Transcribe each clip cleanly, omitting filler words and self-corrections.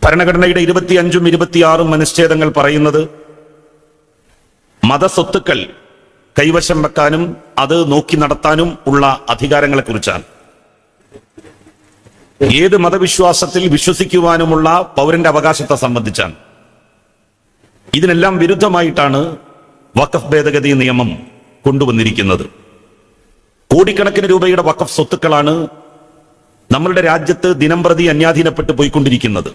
ഭരണഘടനയുടെ 25ഉം 26ഉം അനുച്ഛേദങ്ങൾ പറയുന്നത് മതസ്വത്തുക്കൾ കൈവശം വെക്കാനും അത് നോക്കി നടത്താനും ഉള്ള അധികാരങ്ങളെ കുറിച്ചാണ്. ഏത് മതവിശ്വാസത്തിൽ വിശ്വസിക്കുവാനുമുള്ള പൗരന്റെ അവകാശത്തെ സംബന്ധിച്ചാണ്. ഇതിനെല്ലാം വിരുദ്ധമായിട്ടാണ് വഖഫ് ഭേദഗതി നിയമം കൊണ്ടുവന്നിരിക്കുന്നത്. കോടിക്കണക്കിന് രൂപയുടെ വഖഫ് സ്വത്തുക്കളാണ് നമ്മളുടെ രാജ്യത്ത് ദിനംപ്രതി അന്യാധീനപ്പെട്ടു പോയിക്കൊണ്ടിരിക്കുന്നത്.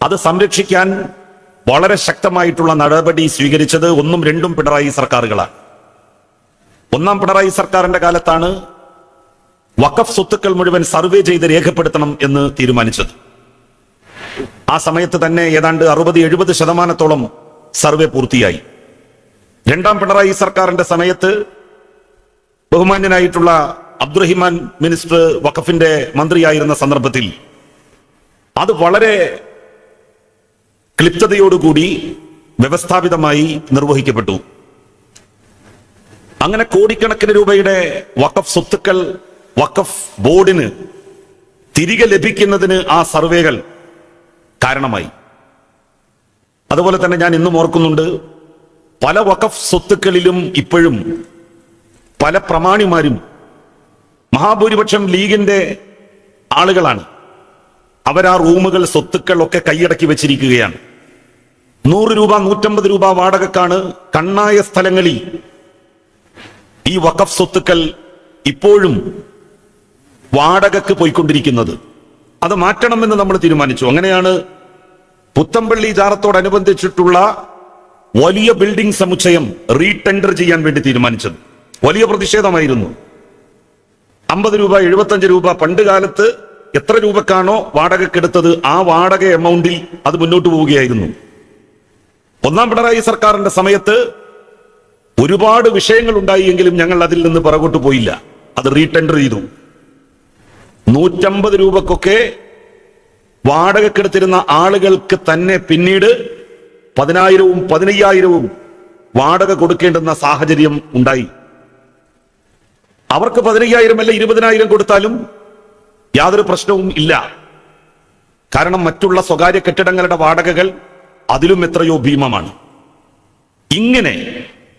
അത് സംരക്ഷിക്കാൻ വളരെ ശക്തമായിട്ടുള്ള നടപടി സ്വീകരിച്ചത് 1ഉം 2ഉം പിണറായി സർക്കാരുകളാണ്. 1ാം പിണറായി സർക്കാരിന്റെ കാലത്താണ് വഖഫ് സ്വത്തുക്കൾ മുഴുവൻ സർവേ ചെയ്ത് രേഖപ്പെടുത്തണം എന്ന് തീരുമാനിച്ചത്. ആ സമയത്ത് തന്നെ ഏതാണ്ട് 60-70% സർവേ പൂർത്തിയായി. 2ാം പിണറായി സർക്കാരിന്റെ സമയത്ത് ബഹുമാന്യനായിട്ടുള്ള അബ്ദുറഹിമാൻ മിനിസ്റ്റർ വഖഫിന്റെ മന്ത്രിയായിരുന്ന സന്ദർഭത്തിൽ അത് വളരെ ക്ലിപ്തതയോടുകൂടി വ്യവസ്ഥാപിതമായി നിർവഹിക്കപ്പെട്ടു. അങ്ങനെ കോടിക്കണക്കിന് രൂപയുടെ വഖഫ് സ്വത്തുക്കൾ വഖഫ് ബോർഡിന് തിരികെ ലഭിക്കുന്നതിന് ആ സർവേകൾ കാരണമായി. അതുപോലെ തന്നെ ഞാൻ ഇന്നും ഓർക്കുന്നുണ്ട്, പല വഖഫ് സ്വത്തുക്കളിലും ഇപ്പോഴും പല പ്രമാണിമാരും മഹാഭൂരിപക്ഷം ലീഗിന്റെ ആളുകളാണ്. അവർ ആ റൂമുകൾ സ്വത്തുക്കൾ ഒക്കെ കൈയടക്കി വെച്ചിരിക്കുകയാണ്. 100 രൂപ 150 രൂപ വാടകക്കാണ് കണ്ണായ സ്ഥലങ്ങളിൽ ഈ വഖഫ് സ്വത്തുക്കൾ ഇപ്പോഴും വാടകക്ക് പോയിക്കൊണ്ടിരിക്കുന്നത്. അത് മാറ്റണമെന്ന് നമ്മൾ തീരുമാനിച്ചു. അങ്ങനെയാണ് പുത്തമ്പള്ളി ജാറത്തോടനുബന്ധിച്ചിട്ടുള്ള വലിയ ബിൽഡിംഗ് സമുച്ചയം റീടെൻഡർ ചെയ്യാൻ വേണ്ടി തീരുമാനിച്ചത്. വലിയ പ്രതിഷേധമായിരുന്നു. 50 രൂപ 75 രൂപ പണ്ട് കാലത്ത് എത്ര രൂപക്കാണോ വാടകക്കെടുത്തത് ആ വാടക എമൗണ്ടിൽ അത് മുന്നോട്ട് പോവുകയായിരുന്നു. 1ാം പിണറായി സർക്കാരിന്റെ സമയത്ത് ഒരുപാട് വിഷയങ്ങൾ ഉണ്ടായി എങ്കിലും ഞങ്ങൾ അതിൽ നിന്ന് പുറകോട്ട് പോയില്ല. അത് റീടെൻഡർ ചെയ്തു. 150 രൂപക്കൊക്കെ വാടകക്കെടുത്തിരുന്ന ആളുകൾക്ക് തന്നെ പിന്നീട് 10,000-ഉം 15,000-ഉം വാടക കൊടുക്കേണ്ടുന്ന സാഹചര്യം ഉണ്ടായി. അവർക്ക് 15,000 അല്ല 20,000 കൊടുത്താലും യാതൊരു പ്രശ്നവും ഇല്ല. കാരണം മറ്റുള്ള സ്വകാര്യ കെട്ടിടങ്ങളുടെ വാടകകൾ അതിലും എത്രയോ ഭീമമാണ്. ഇങ്ങനെ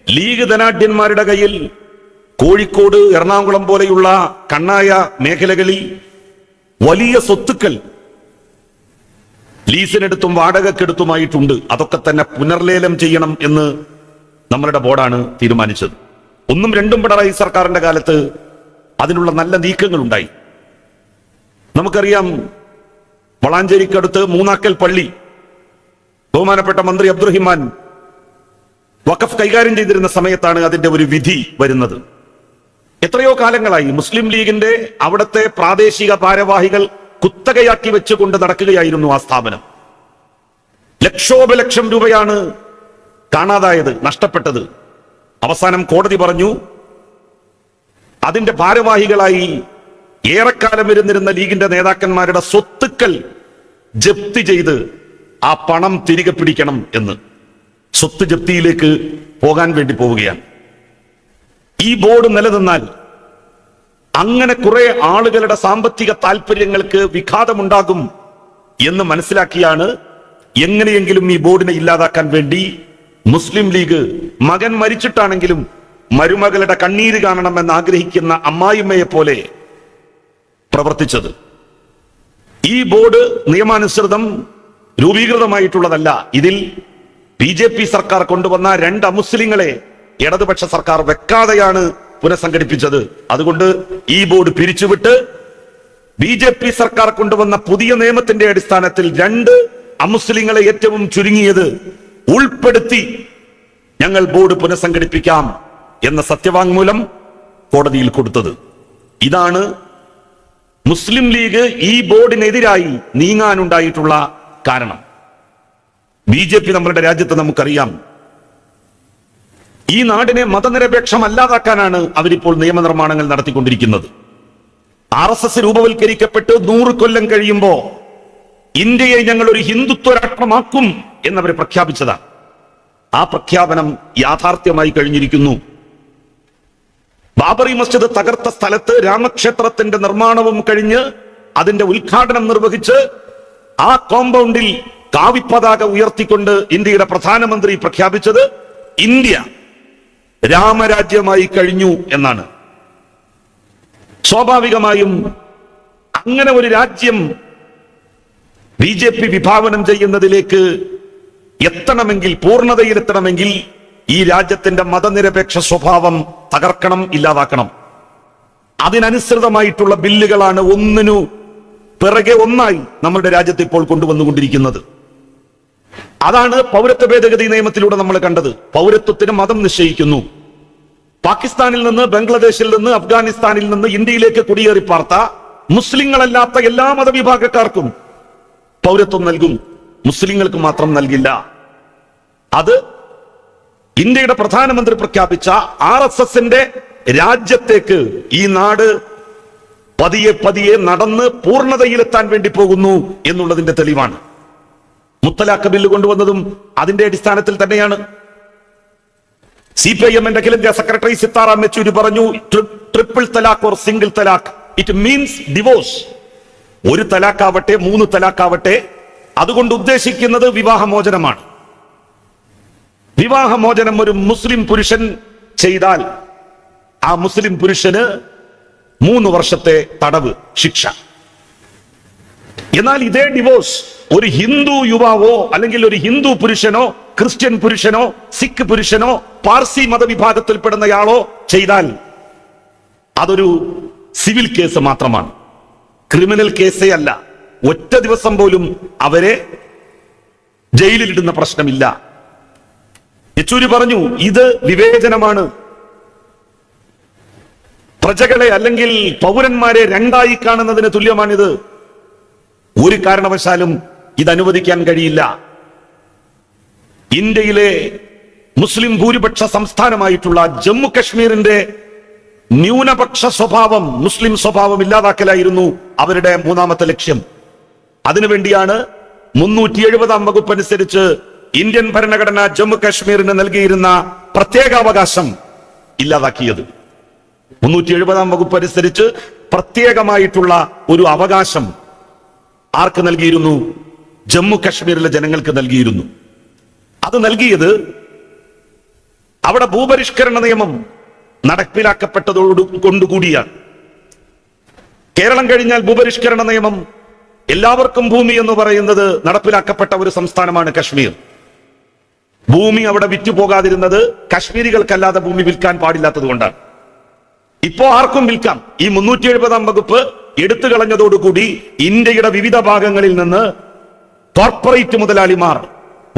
ലീഗ് ധനാഢ്യന്മാരുടെ കയ്യിൽ കോഴിക്കോട്, എറണാകുളം പോലെയുള്ള കണ്ണായ മേഖലകളിൽ വലിയ സ്വത്തുക്കൾ ലീസിനെടുത്തും വാടകക്കെടുത്തുമായിട്ടുണ്ട്. അതൊക്കെ തന്നെ പുനർലേലം ചെയ്യണം എന്ന് നമ്മളുടെ ബോർഡാണ് തീരുമാനിച്ചത്. 1ഉം 2ഉം പിണറായി സർക്കാരിന്റെ കാലത്ത് അതിനുള്ള നല്ല നീക്കങ്ങൾ ഉണ്ടായി. നമുക്കറിയാം, വളാഞ്ചേരിക്കടുത്ത് മൂന്നാക്കൽ പള്ളി ബഹുമാനപ്പെട്ട മന്ത്രി അബ്ദുറഹിമാൻ വഖഫ് കൈകാര്യം ചെയ്തിരുന്ന സമയത്താണ് അതിന്റെ ഒരു വിധി വരുന്നത്. എത്രയോ കാലങ്ങളായി മുസ്ലിം ലീഗിന്റെ അവിടുത്തെ പ്രാദേശിക ഭാരവാഹികൾ കുത്തകയാക്കി വെച്ചുകൊണ്ട് നടക്കുകയായിരുന്നു ആ സ്ഥാപനം. ലക്ഷോപലക്ഷം രൂപയാണ് കാണാതായത്, നഷ്ടപ്പെട്ടത്. അവസാനം കോടതി പറഞ്ഞു, അതിന്റെ ഭാരവാഹികളായി ഏറെക്കാലം ഇരുന്നിരുന്ന ലീഗിന്റെ നേതാക്കന്മാരുടെ സ്വത്തുക്കൾ ജപ്തി ചെയ്ത് ആ പണം തിരികെ പിടിക്കണം എന്ന്. സ്വത്ത് ജപ്തിയിലേക്ക് പോകാൻ വേണ്ടി പോവുകയാണ്. ഈ ബോർഡ് നിലനിന്നാൽ അങ്ങനെ കുറെ ആളുകളുടെ സാമ്പത്തിക താല്പര്യങ്ങൾക്ക് വിഘാതമുണ്ടാകും എന്ന് മനസ്സിലാക്കിയാണ് എങ്ങനെയെങ്കിലും ഈ ബോർഡിനെ ഇല്ലാതാക്കാൻ വേണ്ടി മുസ്ലിം ലീഗ് മകൻ മരിച്ചിട്ടാണെങ്കിലും മരുമകളുടെ കണ്ണീര് കാണണമെന്ന് ആഗ്രഹിക്കുന്ന അമ്മായിമ്മയെ പോലെ പ്രവർത്തിച്ചത്. ഈ ബോർഡ് നിയമാനുസൃതം രൂപീകൃതമായിട്ടുള്ളതല്ല. ഇതിൽ BJP സർക്കാർ കൊണ്ടുവന്ന 2 അമുസ്ലിങ്ങളെ ഇടതുപക്ഷ സർക്കാർ വെക്കാതെയാണ് പുനഃസംഘടിപ്പിച്ചത്. അതുകൊണ്ട് ഈ ബോർഡ് പിരിച്ചുവിട്ട് BJP സർക്കാർ കൊണ്ടുവന്ന പുതിയ നിയമത്തിന്റെ അടിസ്ഥാനത്തിൽ 2 അമുസ്ലിങ്ങളെ ഏറ്റവും ചുരുങ്ങിയത് ഉൾപ്പെടുത്തി ഞങ്ങൾ ബോർഡ് പുനഃസംഘടിപ്പിക്കാം എന്ന സത്യവാങ്മൂലം കോടതിയിൽ കൊടുത്തത്. ഇതാണ് മുസ്ലിം ലീഗ് ഈ ബോർഡിനെതിരായി നീങ്ങാനുണ്ടായിട്ടുള്ള കാരണം. BJP നമ്മളുടെ രാജ്യത്ത് നമുക്കറിയാം, ഈ നാടിനെ മതനിരപേക്ഷമല്ലാതാക്കാനാണ് അവരിപ്പോൾ നിയമനിർമ്മാണങ്ങൾ നടത്തിക്കൊണ്ടിരിക്കുന്നത്. RSS രൂപവൽക്കരിക്കപ്പെട്ട് 100 കൊല്ലം കഴിയുമ്പോ ഇന്ത്യയെ ഞങ്ങൾ ഒരു ഹിന്ദുത്വ രാഷ്ട്രമാക്കും എന്നവർ പ്രഖ്യാപിച്ചതാണ്. ആ പ്രഖ്യാപനം യാഥാർത്ഥ്യമായി കഴിഞ്ഞിരിക്കുന്നു. ബാബറി മസ്ജിദ് തകർത്ത സ്ഥലത്ത് രാമക്ഷേത്രത്തിന്റെ നിർമ്മാണവും കഴിഞ്ഞ് അതിന്റെ ഉദ്ഘാടനം നിർവഹിച്ച് ആ കോമ്പൗണ്ടിൽ കാവിപ്പതാക ഉയർത്തിക്കൊണ്ട് ഇന്ത്യയുടെ പ്രധാനമന്ത്രി പ്രഖ്യാപിച്ചത് ഇന്ത്യ രാമരാജ്യമായി കഴിഞ്ഞു എന്നാണ്. സ്വാഭാവികമായും അങ്ങനെ ഒരു രാജ്യം BJP വിഭാവനം ചെയ്യുന്നതിലേക്ക് എത്തണമെങ്കിൽ, പൂർണ്ണതയിലെത്തണമെങ്കിൽ ഈ രാജ്യത്തിന്റെ മതനിരപേക്ഷ സ്വഭാവം തകർക്കണം, ഇല്ലാതാക്കണം. അതിനനുസൃതമായിട്ടുള്ള ബില്ലുകളാണ് ഒന്നിനു പിറകെ ഒന്നായി നമ്മുടെ രാജ്യത്ത് ഇപ്പോൾ കൊണ്ടുവന്നുകൊണ്ടിരിക്കുന്നത്. അതാണ് പൗരത്വ ഭേദഗതി നിയമത്തിലൂടെ നമ്മൾ കണ്ടത്. പൗരത്വത്തിന് മതം നിശ്ചയിക്കുന്നു. പാകിസ്ഥാനിൽ നിന്ന്, ബംഗ്ലാദേശിൽ നിന്ന്, അഫ്ഗാനിസ്ഥാനിൽ നിന്ന് ഇന്ത്യയിലേക്ക് കുടിയേറി പാർത്ത മുസ്ലിങ്ങളല്ലാത്ത എല്ലാ മതവിഭാഗക്കാർക്കും പൗരത്വം നൽകും, മുസ്ലിങ്ങൾക്ക് മാത്രം നൽകില്ല. അത് ഇന്ത്യയുടെ പ്രധാനമന്ത്രി പ്രഖ്യാപിച്ച RSSന്റെ രാജ്യത്തേക്ക് ഈ നാട് പതിയെ പതിയെ നടന്ന് പൂർണ്ണതയിലെത്താൻ വേണ്ടി പോകുന്നു എന്നുള്ളതിന്റെ തെളിവാണ്. മുത്തലാഖ് ബില്ല് കൊണ്ടുവന്നതും അതിന്റെ അടിസ്ഥാനത്തിൽ തന്നെയാണ്. CPIM-ന്റെ അഖിലേന്ത്യാ സെക്രട്ടറി സീതാറാം യെച്ചൂരി പറഞ്ഞു, triple talaq or single talaq it means divorce. ഒരു തലാഖാവട്ടെ, 3 തലാഖാവട്ടെ, അതുകൊണ്ട് ഉദ്ദേശിക്കുന്നത് വിവാഹമോചനമാണ്. വിവാഹമോചനം ഒരു മുസ്ലിം പുരുഷൻ ചെയ്താൽ ആ മുസ്ലിം പുരുഷന് 3 വർഷത്തെ തടവ് ശിക്ഷ. എന്നാൽ ഇതേ ഡിവോഴ്സ് ഒരു ഹിന്ദു യുവാവോ അല്ലെങ്കിൽ ഒരു ഹിന്ദു പുരുഷനോ ക്രിസ്ത്യൻ പുരുഷനോ സിഖ് പുരുഷനോ പാർസി മതവിഭാഗത്തിൽപ്പെടുന്നയാളോ ചെയ്താൽ അതൊരു സിവിൽ കേസ് മാത്രമാണ്, ക്രിമിനൽ കേസേ അല്ല. ഒറ്റ ദിവസം പോലും അവരെ ജയിലിലിടുന്ന പ്രശ്നമില്ല. യെച്ചൂരി പറഞ്ഞു, ഇത് വിവേചനമാണ്. പ്രജകളെ അല്ലെങ്കിൽ പൗരന്മാരെ രണ്ടായി കാണുന്നതിന് തുല്യമാണിത്. ഒരു കാരണവശാലും ഇത് അനുവദിക്കാൻ കഴിയില്ല. ഇന്ത്യയിലെ മുസ്ലിം ഭൂരിപക്ഷ സംസ്ഥാനമായിട്ടുള്ള ജമ്മു കശ്മീരിന്റെ ന്യൂനപക്ഷ സ്വഭാവം, മുസ്ലിം സ്വഭാവം ഇല്ലാതാക്കലായിരുന്നു അവരുടെ 3ാമത്തെ ലക്ഷ്യം. അതിനുവേണ്ടിയാണ് 370-ാം വകുപ്പ് അനുസരിച്ച് ഇന്ത്യൻ ഭരണഘടന ജമ്മു കാശ്മീരിന് നൽകിയിരുന്ന പ്രത്യേകാവകാശം ഇല്ലാതാക്കിയത്. 370-ാം വകുപ്പ് അനുസരിച്ച് പ്രത്യേകമായിട്ടുള്ള ഒരു അവകാശം ആർക്ക് നൽകിയിരുന്നു? ജമ്മു കാശ്മീരിലെ ജനങ്ങൾക്ക് നൽകിയിരുന്നു. അത് നൽകിയത് അവിടെ ഭൂപരിഷ്കരണ നിയമം നടപ്പിലാക്കപ്പെട്ടതോടുകൊണ്ടുകൂടിയാണ്. കേരളം കഴിഞ്ഞാൽ ഭൂപരിഷ്കരണ നിയമം, എല്ലാവർക്കും ഭൂമി എന്ന് പറയുന്നത് നടപ്പിലാക്കപ്പെട്ട ഒരു സംസ്ഥാനമാണ് കശ്മീർ. ഭൂമി അവിടെ വിറ്റുപോകാതിരുന്നത് കശ്മീരികൾക്കല്ലാതെ ഭൂമി വിൽക്കാൻ പാടില്ലാത്തത് കൊണ്ടാണ്. ഇപ്പോ ആർക്കും വിൽക്കാം. ഈ 370-ാം വകുപ്പ് എടുത്തു കളഞ്ഞതോടുകൂടി ഇന്ത്യയുടെ വിവിധ ഭാഗങ്ങളിൽ നിന്ന് കോർപ്പറേറ്റ് മുതലാളിമാർ,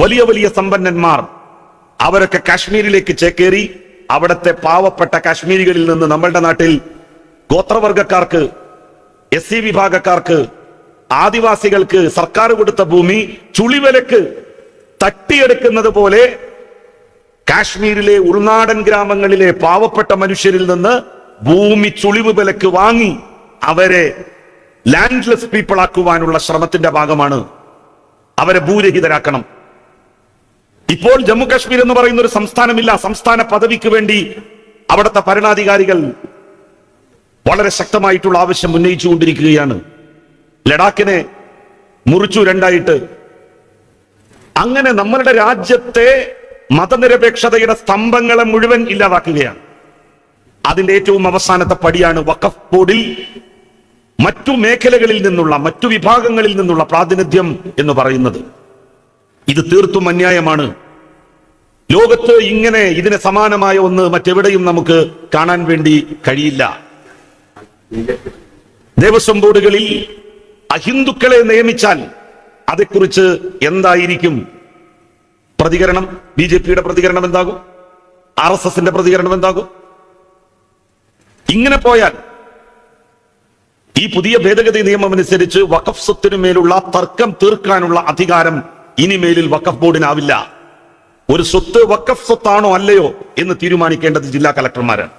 വലിയ വലിയ സമ്പന്നന്മാർ, അവരൊക്കെ കാശ്മീരിലേക്ക് ചേക്കേറി അവിടത്തെ പാവപ്പെട്ട കാശ്മീരികളിൽ നിന്ന് നമ്മളുടെ നാട്ടിൽ ഗോത്രവർഗക്കാർക്ക്, SC വിഭാഗക്കാർക്ക്, ആദിവാസികൾക്ക് സർക്കാർ കൊടുത്ത ഭൂമി ചുളിവിലക്ക് തട്ടിയെടുക്കുന്നത് പോലെ കാശ്മീരിലെ ഉൾനാടൻ ഗ്രാമങ്ങളിലെ പാവപ്പെട്ട മനുഷ്യരിൽ നിന്ന് ഭൂമി ചുളിവ് വിലക്ക് വാങ്ങി അവരെ ലാൻഡ്ലെസ് പീപ്പിൾ ആക്കുവാനുള്ള ശ്രമത്തിന്റെ ഭാഗമാണ്. അവരെ ഭൂരഹിതരാക്കണം. ഇപ്പോൾ ജമ്മു കാശ്മീർ എന്ന് പറയുന്ന ഒരു സംസ്ഥാനമില്ല. സംസ്ഥാന പദവിക്ക് വേണ്ടി അവിടുത്തെ ഭരണാധികാരികൾ വളരെ ശക്തമായിട്ടുള്ള ആവശ്യം ഉന്നയിച്ചുകൊണ്ടിരിക്കുകയാണ്. ലഡാക്കിനെ മുറിച്ചു രണ്ടായിട്ട്. അങ്ങനെ നമ്മളുടെ രാജ്യത്തെ മതനിരപേക്ഷതയുടെ സ്തംഭങ്ങളെ മുഴുവൻ ഇല്ലാതാക്കുകയാണ്. അതിന്റെ ഏറ്റവും അവസാനത്തെ പടിയാണ് വഖഫ് ബോർഡിൽ മറ്റു മേഖലകളിൽ നിന്നുള്ള, മറ്റു വിഭാഗങ്ങളിൽ നിന്നുള്ള പ്രാതിനിധ്യം എന്ന് പറയുന്നത്. ഇത് തീർത്തും അന്യായമാണ്. ലോകത്ത് ഇങ്ങനെ ഇതിന് സമാനമായ ഒന്ന് മറ്റെവിടെയും നമുക്ക് കാണാൻ വേണ്ടി കഴിയില്ല. ദേവസ്വം ബോർഡുകളിൽ അഹിന്ദുക്കളെ നിയമിച്ചാൽ അതേക്കുറിച്ച് എന്തായിരിക്കും പ്രതികരണം? BJP-യുടെ പ്രതികരണം എന്താകും? RSSന്റെ പ്രതികരണം എന്താകും? ഇങ്ങനെ പോയാൽ ഈ പുതിയ ഭേദഗതി നിയമം അനുസരിച്ച് വഖഫ് സ്വത്തിനു മേലുള്ള തർക്കം തീർക്കാനുള്ള അധികാരം ഇനിമേലിൽ വഖഫ് ബോർഡിനാവില്ല. ഒരു സ്വത്ത് വഖഫ് സ്വത്താണോ അല്ലയോ എന്ന് തീരുമാനിക്കേണ്ടത് ജില്ലാ കളക്ടർമാരാണ്.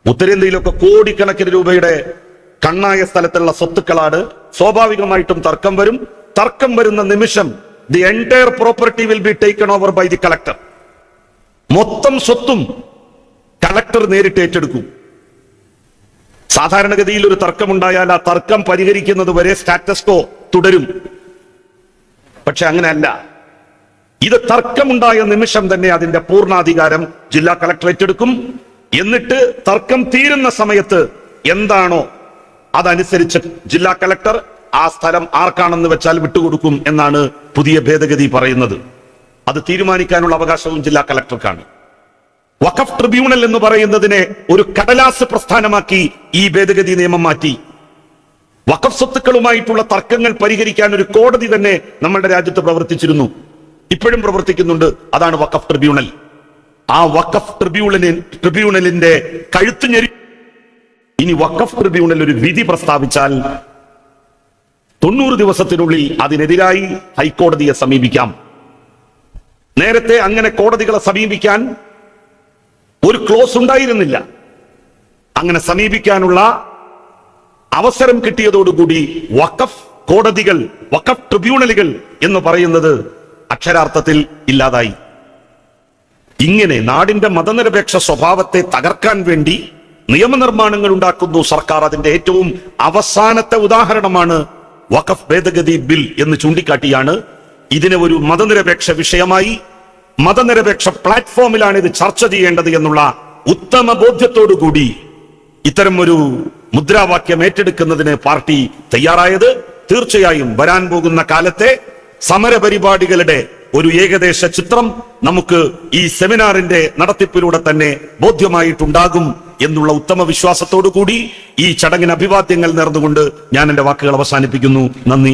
ഉത്തരേന്ത്യയിലൊക്കെ കോടിക്കണക്കിന് രൂപയുടെ കണ്ണായ സ്ഥലത്തുള്ള സ്വത്തുക്കളാണ്. സ്വാഭാവികമായിട്ടും തർക്കം വരും. തർക്കം വരുന്ന നിമിഷം the entire property will be taken over by the collector. മൊത്തം സ്വത്തും കളക്ടർ നേരിട്ട് ഏറ്റെടുക്കും. സാധാരണഗതിയിൽ ഒരു തർക്കമുണ്ടായാൽ ആ തർക്കം പരിഹരിക്കുന്നത് വരെ സ്റ്റാറ്റസ് കോ തുടരും. പക്ഷെ അങ്ങനെയല്ല. ഇത് തർക്കമുണ്ടായ നിമിഷം തന്നെ അതിന്റെ പൂർണ്ണാധികാരം ജില്ലാ കളക്ടർ ഏറ്റെടുക്കും. എന്നിട്ട് തർക്കം തീരുന്ന സമയത്ത് എന്താണോ അതനുസരിച്ച് ജില്ലാ കളക്ടർ ആ സ്ഥലം ആർക്കാണെന്ന് വെച്ചാൽ വിട്ടുകൊടുക്കും എന്നാണ് പുതിയ ഭേദഗതി പറയുന്നത്. അത് തീരുമാനിക്കാനുള്ള അവകാശവും ജില്ലാ കളക്ടർക്കാണ്. വഖഫ് ട്രിബ്യൂണൽ എന്ന് പറയുന്നതിനെ ഒരു കടലാസ് പ്രസ്ഥാനമാക്കി ഈ ഭേദഗതി നിയമം മാറ്റി. വഖഫ് സ്വത്തുക്കളുമായിട്ടുള്ള തർക്കങ്ങൾ പരിഹരിക്കാൻ ഒരു കോടതി തന്നെ നമ്മുടെ രാജ്യത്ത് പ്രവർത്തിച്ചിരുന്നു, ഇപ്പോഴും പ്രവർത്തിക്കുന്നുണ്ട്. അതാണ് വഖഫ് ട്രിബ്യൂണൽ. ആ വഖഫ് ട്രിബ്യൂണലിന്റെ കഴുത്ത് ഞെരി. ഇനി വഖഫ് ട്രിബ്യൂണൽ ഒരു വിധി പ്രസ്താവിച്ചാൽ 90 ദിവസത്തിനുള്ളിൽ അതിനെതിരായി ഹൈക്കോടതിയെ സമീപിക്കാം. നേരത്തെ അങ്ങനെ കോടതികളെ സമീപിക്കാൻ ഒരു ക്ലോസ് ഉണ്ടായിരുന്നില്ല. അങ്ങനെ സമീപിക്കാനുള്ള അവസരം കിട്ടിയതോടുകൂടി വഖഫ് കോടതികൾ, വഖഫ് ട്രിബ്യൂണലുകൾ എന്ന് പറയുന്നത് അക്ഷരാർത്ഥത്തിൽ ഇല്ലാതായി. ഇങ്ങനെ നാടിന്റെ മതനിരപേക്ഷ സ്വഭാവത്തെ തകർക്കാൻ വേണ്ടി നിയമനിർമ്മാണങ്ങൾ ഉണ്ടാക്കുന്നു സർക്കാർ. അതിന്റെ ഏറ്റവും അവസാനത്തെ ഉദാഹരണമാണ് വഖഫ് ഭേദഗതി ബിൽ എന്ന് ചൂണ്ടിക്കാട്ടിയാണ് ഇതിനെ ഒരു മതനിരപേക്ഷ വിഷയമായി, മതനിരപേക്ഷ പ്ലാറ്റ്ഫോമിലാണ് ഇത് ചർച്ച ചെയ്യേണ്ടത് എന്നുള്ള ഉത്തമ ബോധ്യത്തോടുകൂടി ഇത്തരം ഒരു മുദ്രാവാക്യം ഏറ്റെടുക്കുന്നതിന് പാർട്ടി തയ്യാറായത്. തീർച്ചയായും വരാൻ പോകുന്ന കാലത്തെ സമരപരിപാടികളുടെ ഒരു ഏകദേശ ചിത്രം നമുക്ക് ഈ സെമിനാറിന്റെ നടത്തിപ്പിലൂടെ തന്നെ ബോധ്യമായിട്ടുണ്ടാകും എന്നുള്ള ഉത്തമ വിശ്വാസത്തോടു കൂടി ഈ ചടങ്ങിന് അഭിവാദ്യങ്ങൾ നേർന്നുകൊണ്ട് ഞാൻ എന്റെ വാക്കുകൾ അവസാനിപ്പിക്കുന്നു. നന്ദി.